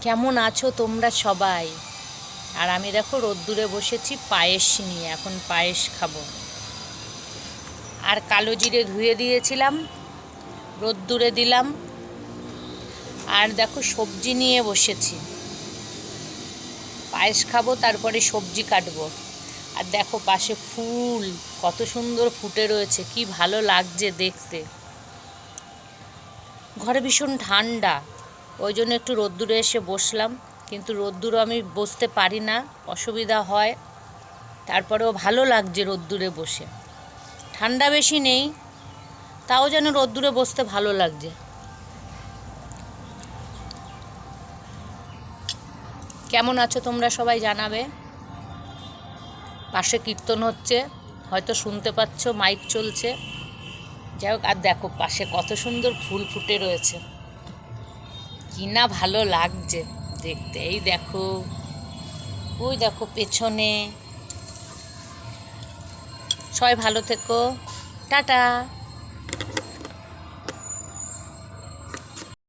কেমন আছো তোমরা সবাই? আর আমি দেখো রোদ্দুরে বসেছি পায়েস নিয়ে, এখন পায়েস খাবো। আর কালো জিরে ধুয়ে দিয়েছিলাম, রোদ্দুরে দিলাম। আর দেখো সবজি নিয়ে বসেছি, পায়েস খাবো, তারপরে সবজি কাটবো। আর দেখো পাশে ফুল কত সুন্দর ফুটে রয়েছে, কি ভালো লাগছে দেখতে। ঘরে ভীষণ ঠান্ডা, ওই জন্য একটু রোদ্দুরে এসে বসলাম, কিন্তু রোদ্দুরে আমি বসতে পারি না, অসুবিধা হয়। তারপরেও ভালো লাগছে রোদ্দুরে বসে, ঠান্ডা বেশি নেই, তাও যেন রোদ্দুরে বসতে ভালো লাগছে। কেমন আছো তোমরা সবাই জানাবে। পাশে কীর্তন হচ্ছে, হয়তো শুনতে পাচ্ছ, মাইক চলছে। যাই হোক, আর দেখো পাশে কত সুন্দর ফুল ফুটে রয়েছে, কি না ভালো লাগছে দেখতে। এই দেখো, ওই দেখো পেছনে। সবাই ভালো থেকো, টাটা।